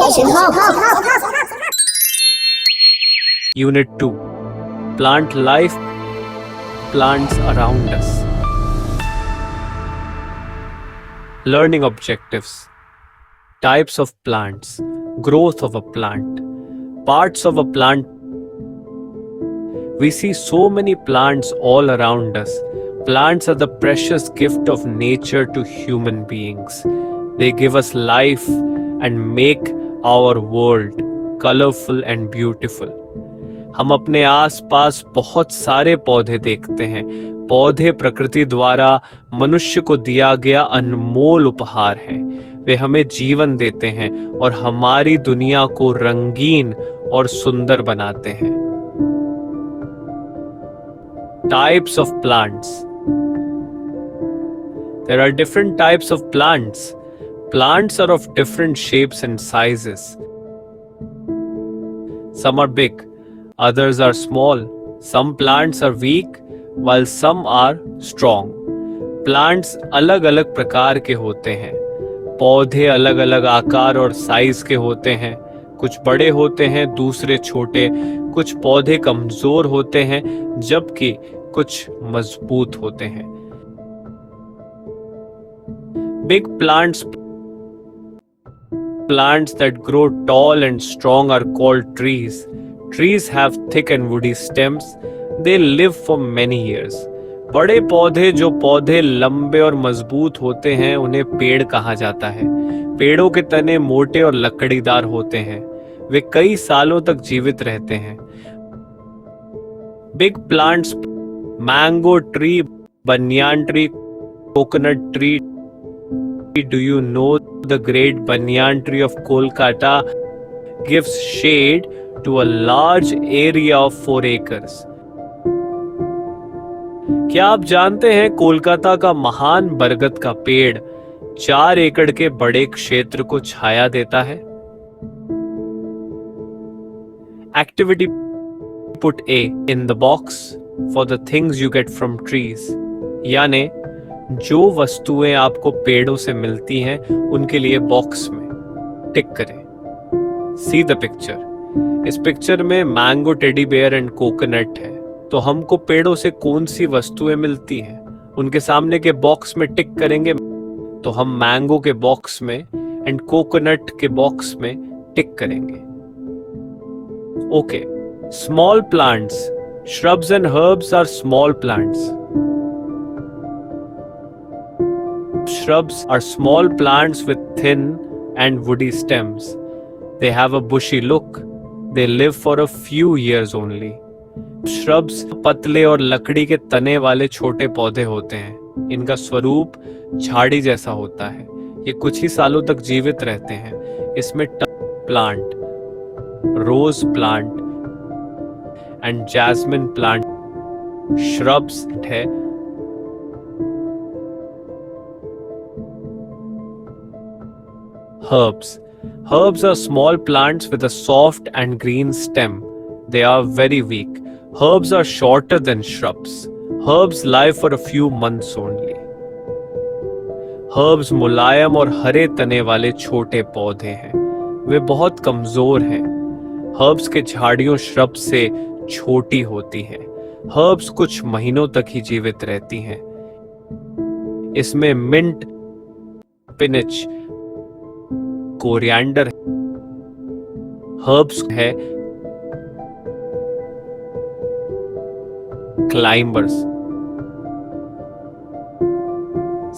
Imagination Hub. Unit 2. Plant life, plants around us. Learning objectives. Types of plants. Growth of a plant. Parts of a plant. We see so many plants all around us. Plants are the precious gift of nature to human beings. They give us life and make our world colorful and beautiful. हम अपने आसपास बहुत सारे पौधे देखते हैं। पौधे प्रकृति द्वारा मनुष्य को दिया गया अनमोल उपहार है। वे हमें जीवन देते हैं और हमारी दुनिया को रंगीन और सुंदर बनाते हैं। Types of plants. There are different types of plants. Plants are of different shapes and sizes. Some are big, others are small. Some plants are weak, while some are strong. Plants अलग अलग प्रकार के होते हैं। पौधे अलग अलग आकार और साइज के होते हैं। कुछ बड़े होते हैं, दूसरे छोटे। कुछ पौधे कमजोर होते हैं, जबकि कुछ मजबूत होते हैं। Big plants that grow tall and strong are called trees. Trees have thick and woody stems. They live for many years. बड़े पौधे जो पौधे लंबे और मजबूत होते हैं उन्हें पेड़ कहा जाता है। पेड़ों के तने मोटे और लकड़ीदार होते हैं। वे कई सालों तक जीवित रहते हैं। Big plants, mango tree, banyan tree, coconut tree. Do you know the great banyan tree of Kolkata gives shade to a large area of 4 acres? क्या आप जानते हैं कोलकाता का महान बरगद का पेड़ 4 एकड़ के बड़े क्षेत्र को छाया देता है? Activity put A in the box for the things you get from trees. यानी जो वस्तुएं आपको पेड़ों से मिलती हैं उनके लिए बॉक्स में टिक करें। See the picture. इस पिक्चर में mango, teddy bear and coconut है। तो हमको पेड़ों से कौन सी वस्तुएं मिलती हैं? उनके सामने के बॉक्स में टिक करेंगे तो हम मैंगो के बॉक्स में एंड कोकोनट के बॉक्स में टिक करेंगे। Okay, small plants. Shrubs and herbs are small plants. Shrubs are small plants with thin and woody stems. They have a bushy look. They live for a few years only. Shrubs पतले और लकड़ी के तने वाले छोटे पौधे होते हैं। इनका स्वरूप झाड़ी जैसा होता है। ये कुछ ही सालों तक जीवित रहते हैं। इसमें plant, rose plant and jasmine plant shrubs है। Herbs. Herbs are small plants with a soft and green stem. They are very weak. Herbs are shorter than shrubs. Herbs live for a few months only. Herbs मुलायम और हरे तने वाले छोटे पौधे हैं। वे बहुत कमजोर हैं। Herbs के झाड़ियों shrubs से छोटी होती हैं। Herbs कुछ महीनों तक ही जीवित रहती हैं। इसमें मिंट, स्पिनच, कोरिएंडर, हर्ब्स है। Climbers.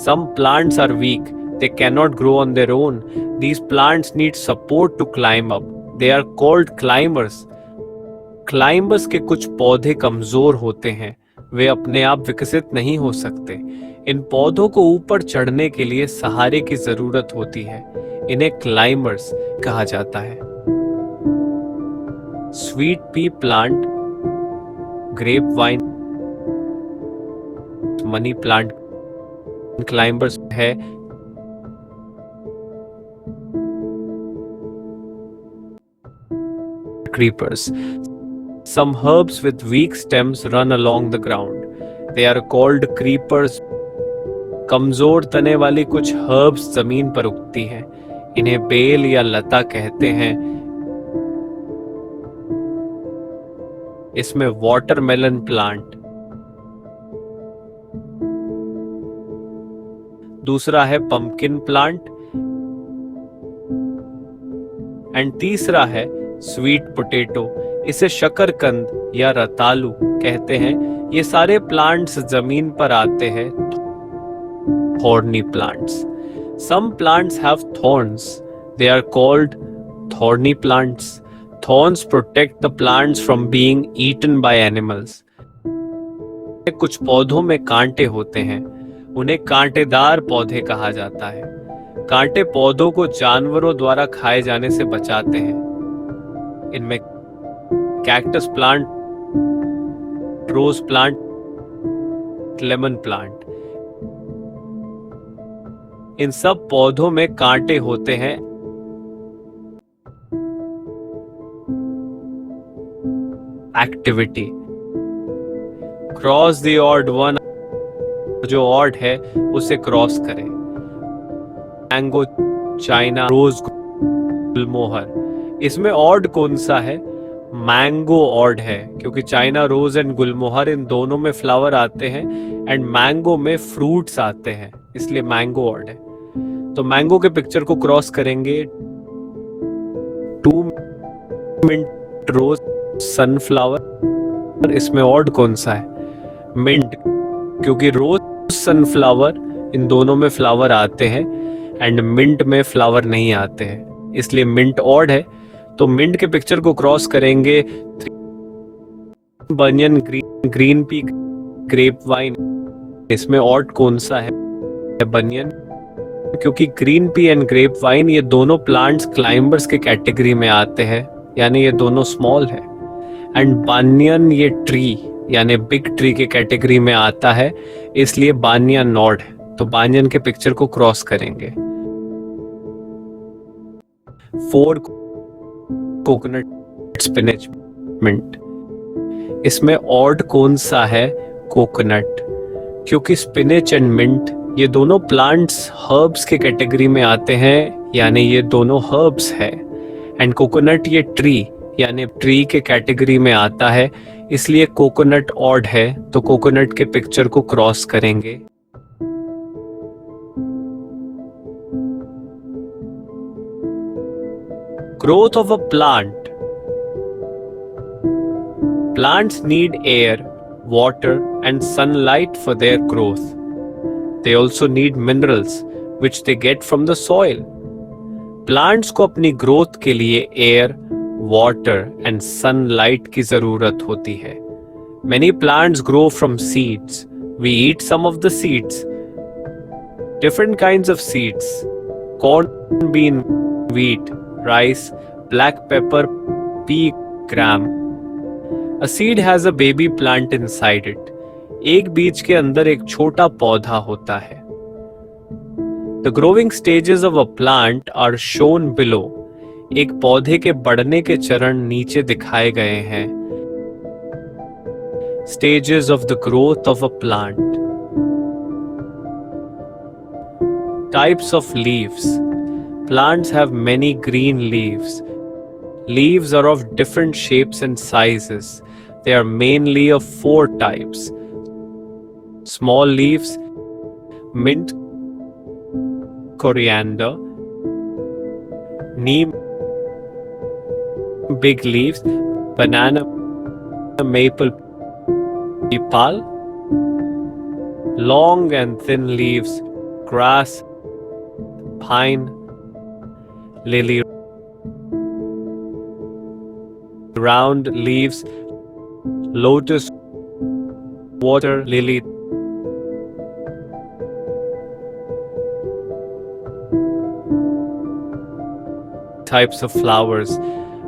Some plants are weak. They cannot grow on their own. These plants need support to climb up. They are called climbers. Climbers के कुछ पौधे कमजोर होते हैं। वे अपने आप विकसित नहीं हो सकते। इन पौधों को ऊपर चढ़ने के लिए सहारे की जरूरत होती है। इन्हें क्लाइंबर्स कहा जाता है। Sweet pea plant, grape vine, money plant climbers है। Creepers. Some herbs with weak stems run along the ground. They are called creepers. कमजोर तने वाली कुछ हर्ब्स जमीन पर उगती हैं। इन्हें बेल या लता कहते हैं। इसमें वाटरमेलन प्लांट, दूसरा है पंपकिन प्लांट एंड तीसरा है स्वीट पोटैटो। इसे शकरकंद या रतालू कहते हैं। ये सारे प्लांट्स जमीन पर आते हैं। Thorny plants. Some plants have thorns. They are called thorny plants. Thorns protect the plants from being eaten by animals. कुछ पौधों में कांटे होते हैं, उन्हें कांटेदार पौधे कहा जाता है। कांटे पौधों को जानवरों द्वारा खाए जाने से बचाते हैं। इनमें cactus plant, rose plant, lemon plant, इन सब पौधों में कांटे होते हैं। Activity, cross the odd one, जो ऑड है उसे क्रॉस करें। मैंगो, चाइना रोज, गुलमोहर। इसमें ऑड कौन सा है? मैंगो ऑड है, क्योंकि चाइना रोज एंड गुलमोहर इन दोनों में फ्लावर आते हैं एंड मैंगो में फ्रूट्स आते हैं, इसलिए मैंगो ऑड है। तो मैंगो के पिक्चर को क्रॉस करेंगे। 2 मिंट रोज, सनफ्लावर, इसमें ऑड कौन सा है? मिंट, क्योंकि रोज, सनफ्लावर इन दोनों में फ्लावर आते हैं एंड मिंट में फ्लावर नहीं आते हैं, इसलिए मिंट ऑड है। तो मिंट के पिक्चर को क्रॉस करेंगे। बनियन, ग्रीन पी, ग्रेप वाइन, इसमें ऑड कौन सा है? बनियन, क्योंकि green pea and grep wine ये दोनों प्लांट्स क्लाइंबर्स के कैटेगरी में आते हैं, यानी ये दोनों स्मॉल है। एंड बानियन ये ट्री यानी बिग ट्री के कैटेगरी में आता है, इसलिए बानियन नॉड है। तो बानियन के पिक्चर को क्रॉस करेंगे। 4 कोकोनट, स्पिनच, मिंट, इसमें ऑड कौन सा है? कोकोनट, क्योंकि स्पिनच एंड मिंट ये दोनों प्लांट्स हर्ब्स के कैटेगरी में आते हैं, यानी ये दोनों हर्ब्स है। एंड कोकोनट ये ट्री यानी ट्री के कैटेगरी में आता है, इसलिए कोकोनट ऑड है। तो कोकोनट के पिक्चर को क्रॉस करेंगे। Growth of a plant. Plants need air, water and sunlight for their growth. They also need minerals which they get from the soil. Plants को अपनी ग्रोथ के लिए एयर, वाटर एंड सनलाइट की जरूरत होती है। Many plants grow from seeds. We eat some of the seeds. Different kinds of seeds: corn, bean, wheat, rice, black pepper, pea, gram. A seed has a baby plant inside it. एक बीज के अंदर एक छोटा पौधा होता है। The growing stages of a plant are shown below. एक पौधे के बढ़ने के चरण नीचे दिखाए गए हैं। Stages of the growth of a plant. Types of leaves. Plants have many green leaves. Leaves are of different shapes and sizes. They are mainly of 4 types. Small leaves, mint, coriander, neem. Big leaves, banana, maple, peepal. Long and thin leaves, grass, pine, lily. Round leaves, lotus, water lily. Types of flowers.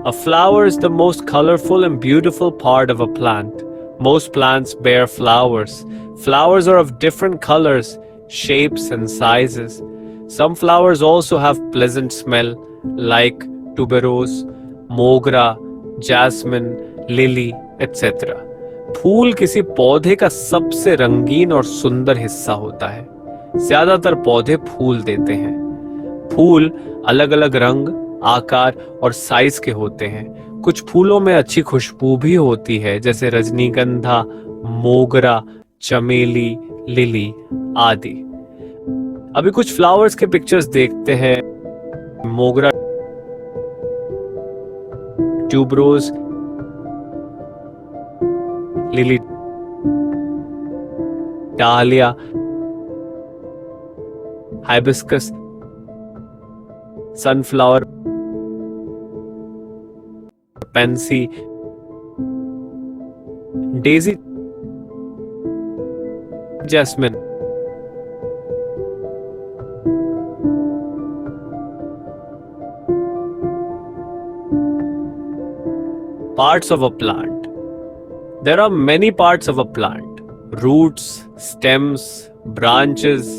A flower is the most colorful and beautiful part of a plant. Most plants bear flowers. Flowers are of different colors, shapes, and sizes. Some flowers also have pleasant smell, like tuberose, mogra, jasmine, lily etc. फूल किसी पौधे का सबसे रंगीन और सुंदर हिस्सा होता है। ज्यादातर पौधे फूल देते हैं। फूल अलग अलग रंग, आकार और साइज के होते हैं। कुछ फूलों में अच्छी खुशबू भी होती है, जैसे रजनीगंधा, मोगरा, चमेली, लिली आदि। अभी कुछ फ्लावर्स के पिक्चर्स देखते हैं। Mogra, tuberose, lily, dahlia, hibiscus, sunflower, pansy, daisy, jasmine. Parts of a plant. There are many parts of a plant. Roots, stems, branches,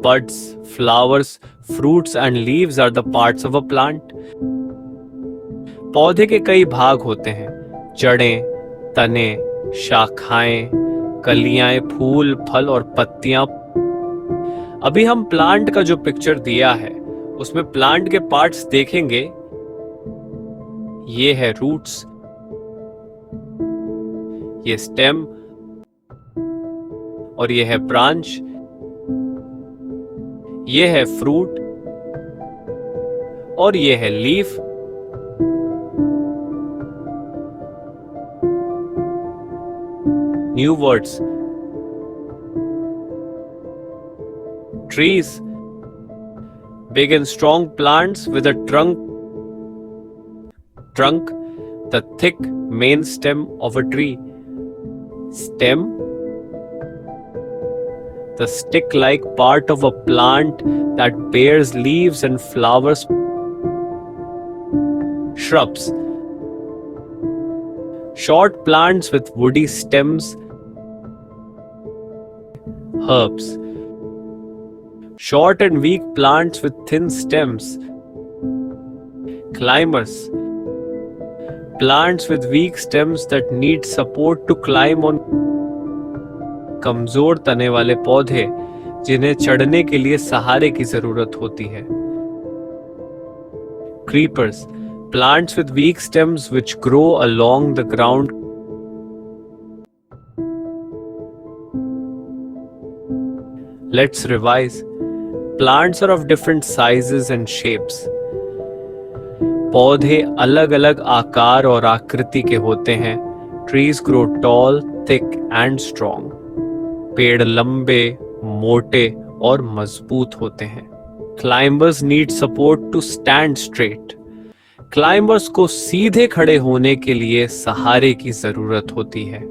buds, flowers, fruits and leaves are the parts of a plant. पौधे के कई भाग होते हैं। जड़ें, तने, शाखाएं, कलियां, फूल, फल और पत्तियां। अभी हम प्लांट का जो पिक्चर दिया है उसमें प्लांट के पार्ट्स देखेंगे। ये है रूट्स, ये स्टेम और ये है ब्रांच, ये है फ्रूट और ये है leaf. New words: trees, big and strong plants with a trunk, the thick main stem of a tree. Stem, the stick-like part of a plant that bears leaves and flowers. Shrubs, short plants with woody stems. Herbs, short and weak plants with thin stems. Climbers, plants with weak stems that need support to climb on. कमजोर तने वाले पौधे जिन्हें चढ़ने के लिए सहारे की जरूरत होती है। Creepers, plants with weak stems which grow along the ground. Let's revise. Plants are of different sizes and shapes. पौधे अलग अलग आकार और आकृति के होते हैं। Trees grow tall, thick and strong. पेड़ लंबे, मोटे और मजबूत होते हैं। Climbers need support to stand straight. Climbers को सीधे खड़े होने के लिए सहारे की जरूरत होती है।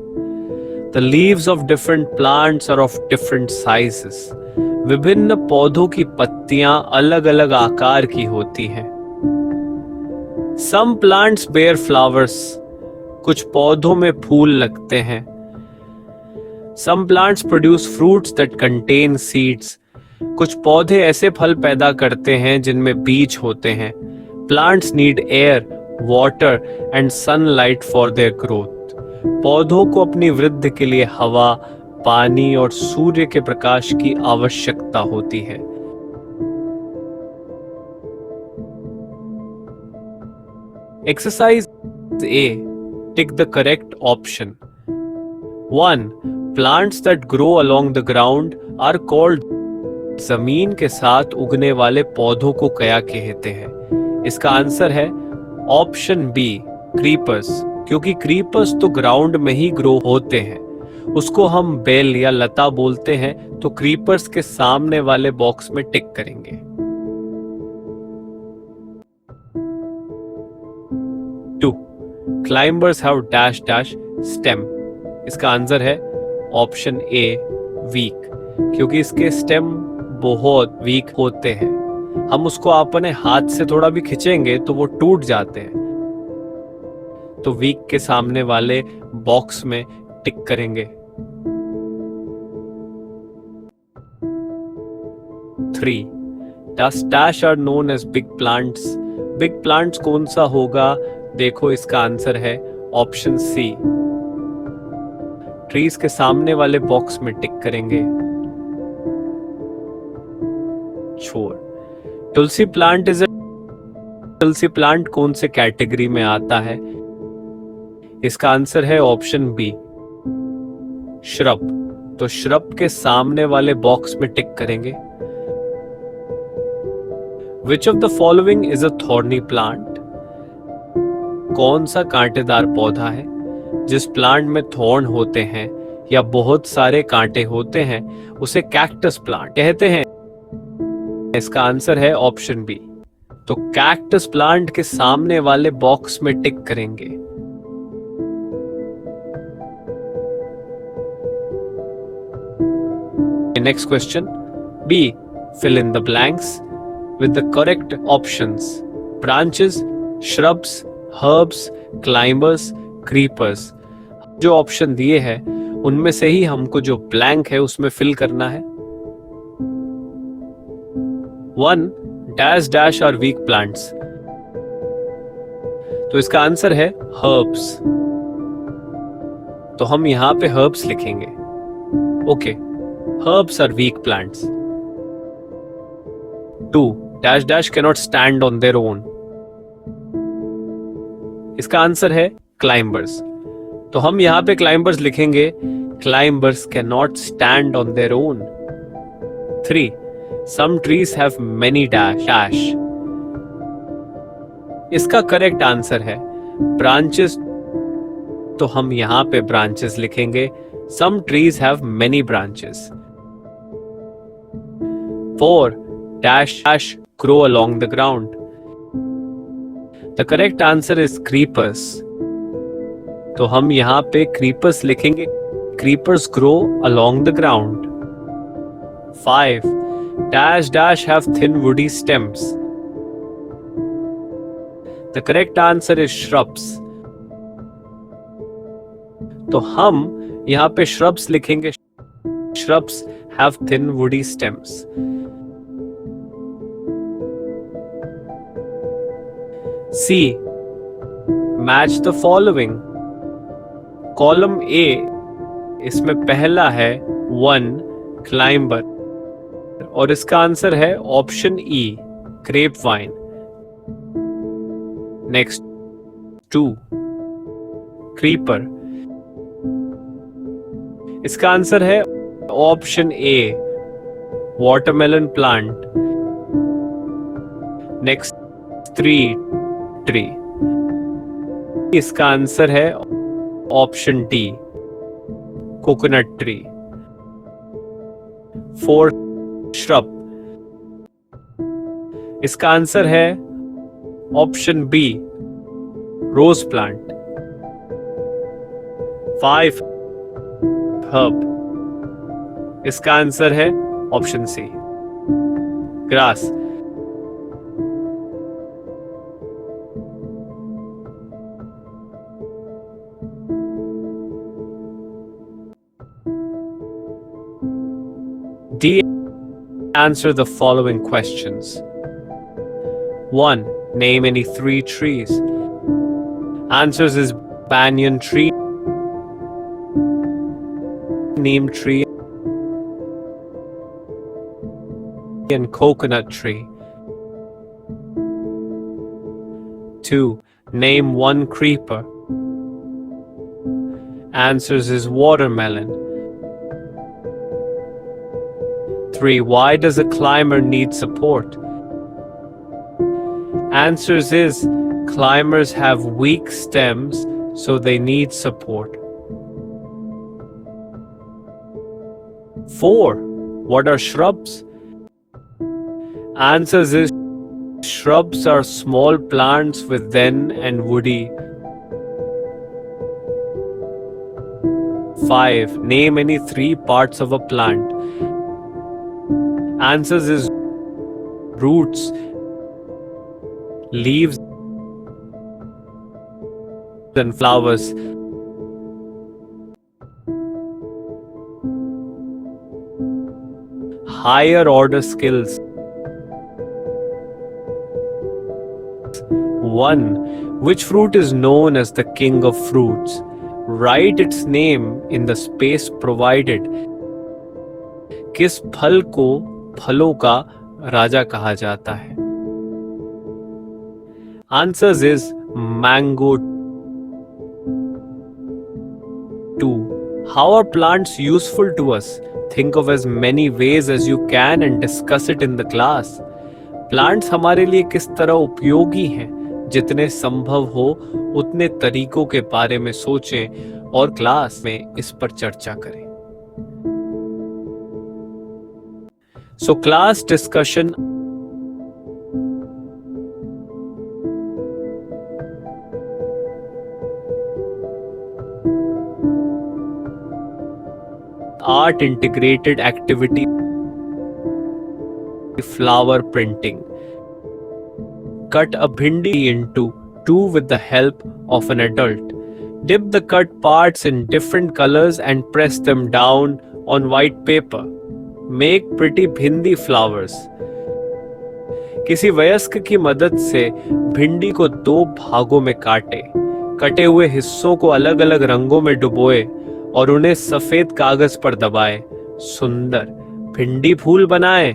The leaves of different plants are of different sizes. विभिन्न पौधों की पत्तियां अलग अलग आकार की होती हैं। Some plants bear flowers. कुछ पौधों में फूल लगते हैं। Some plants produce fruits that contain seeds. कुछ पौधे ऐसे फल पैदा करते हैं जिनमें बीज होते हैं। Plants need air, water and sunlight for their growth. पौधों को अपनी वृद्धि के लिए हवा, पानी और सूर्य के प्रकाश की आवश्यकता होती है। Exercise A. Tick the correct option. 1. Plants that grow along the ground are called. जमीन के साथ उगने वाले पौधों को क्या कहते हैं? इसका आंसर है ऑप्शन बी, क्रीपर्स। क्योंकि क्रीपर्स तो ग्राउंड में ही ग्रो होते हैं, उसको हम बेल या लता बोलते हैं। तो क्रीपर्स के सामने वाले बॉक्स में टिक करेंगे। 2. Climbers have dash dash stem. इसका आंसर है ऑप्शन ए, वीक। क्योंकि इसके स्टेम बहुत वीक होते हैं। हम उसको अपने हाथ से थोड़ा भी खींचेंगे तो वो टूट जाते हैं। तो वीक के सामने वाले बॉक्स में टिक करेंगे। 3. Dash are known as big plants. Big plants कौन सा होगा? देखो, इसका आंसर है ऑप्शन सी। ट्रीज के सामने वाले बॉक्स में टिक करेंगे। 4. तुलसी प्लांट तुलसी प्लांट कौन से कैटेगरी में आता है? इसका आंसर है ऑप्शन बी, श्रब। तो श्रब के सामने वाले बॉक्स में टिक करेंगे। Which of the following is a thorny plant? कौन सा कांटेदार पौधा है? जिस प्लांट में थॉर्न होते हैं या बहुत सारे कांटे होते हैं उसे कैक्टस प्लांट कहते हैं। इसका आंसर है ऑप्शन बी। तो कैक्टस प्लांट के सामने वाले बॉक्स में टिक करेंगे। Next question, B, fill in the blanks with the correct options: branches, shrubs, herbs, climbers, creepers। जो ऑप्शन दिए हैं उनमें से ही हमको जो ब्लैंक है उसमें फिल करना है। 1 dash dash are weak plants। तो इसका आंसर है herbs। तो हम यहां पे herbs लिखेंगे। Okay, herbs are weak plants। 2 dash dash cannot stand on their own। इसका आंसर है climbers। तो हम यहां पे climbers लिखेंगे, climbers cannot stand on their own। 3 some trees have many dash dash। इसका करेक्ट आंसर है branches। तो हम यहां पे branches लिखेंगे, some trees have many branches। 4 dash dash grow along the ground। The correct answer is creepers। तो हम यहां पे creepers लिखेंगे, creepers grow along the ground। 5 dash dash have thin woody stems। The correct answer is shrubs। तो हम यहां पे shrubs लिखेंगे, shrubs have thin woody stems। C, match the following। Column A इसमें पहला है 1 climber और इसका आंसर है option E, grape vine. Next 2 creeper, इसका आंसर है option A, watermelon plant. Next 3 tree, इसका आंसर है option D, coconut tree. 4 shrub, इसका आंसर है option B, rose plant. 5 herb, इसका आंसर है option C, grass. D, answer the following questions. 1 name any 3 trees। Answers is banyan tree, neem tree and coconut tree। 2 name 1 creeper। Answers is watermelon। 3 why does a climber need support? Answers is climbers have weak stems so they need support। 4 what are shrubs? Answers is shrubs are small plants with thin and woody। 5 name any 3 parts of a plant। Answers is roots, leaves and flowers। Higher order skills। 1 which fruit is known as the king of fruits? Write its name in the space provided। किस फल को फलों का राजा कहा जाता है? Answers is mango 2. How are plants useful to us? Think of as many ways as you can and discuss it in the class. Plants हमारे लिए किस तरह उपयोगी हैं, जितने संभव हो उतने तरीकों के बारे में सोचें और क्लास में इस पर चर्चा करें. So class discussion. Art integrated activity. Flower printing. Cut a bhindi into two with the help of an adult. Dip the cut parts in different colors and press them down on white paper. Make pretty bhindi flowers. किसी वयस्क की मदद से भिंडी को 2 भागों में काटे. कटे हुए हिस्सों को अलग अलग रंगों में डुबोए और उन्हें सफेद कागज पर दबाए. सुंदर भिंडी फूल बनाए.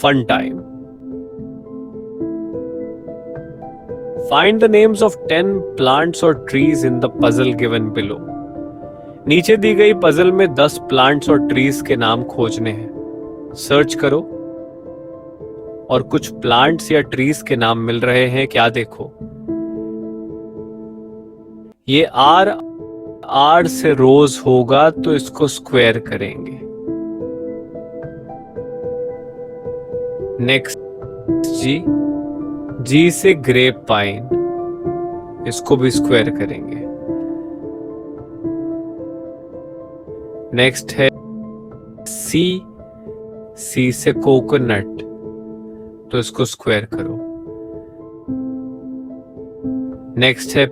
Fun time. Find the names of 10 plants or trees in the puzzle given below. नीचे दी गई पजल में 10 प्लांट्स और ट्रीज के नाम खोजने हैं. सर्च करो और कुछ प्लांट्स या ट्रीज के नाम मिल रहे हैं क्या देखो. ये आर से रोज होगा तो इसको स्क्वायर करेंगे. नेक्स्ट जी से ग्रेप पाइन, इसको भी स्क्वायर करेंगे. नेक्स्ट है सी से कोकोनट, तो इसको स्क्वायर करो. नेक्स्ट है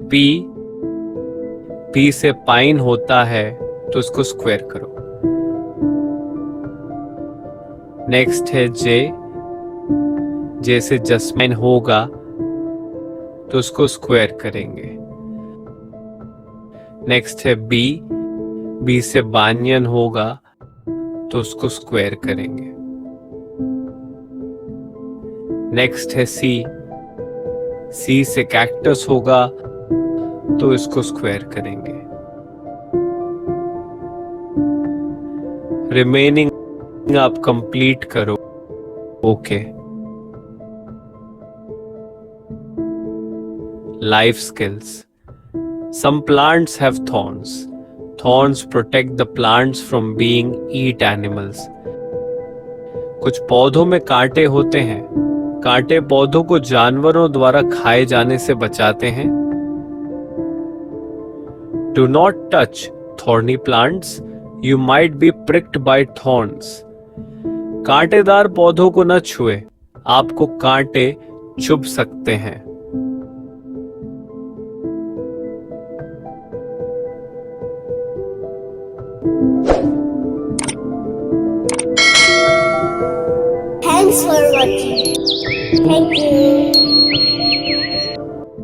पी से पाइन होता है तो इसको स्क्वायर करो. नेक्स्ट है जे से जस्मिन होगा तो उसको स्क्वायर करेंगे. नेक्स्ट है बी से बानियन होगा तो उसको स्क्वायर करेंगे. नेक्स्ट है सी से कैक्टस होगा तो इसको स्क्वायर करेंगे. रिमेनिंग आप कंप्लीट करो. Okay. Life skills. Some plants have thorns. Thorns protect the plants from being eat animals. कुछ पौधों में कांटे होते हैं. कांटे पौधों को जानवरों द्वारा खाए जाने से बचाते हैं. Do not touch thorny plants. You might be pricked by thorns. कांटेदार पौधों को न छुए, आपको कांटे चुभ सकते हैं. Thanks for watching. Thank you.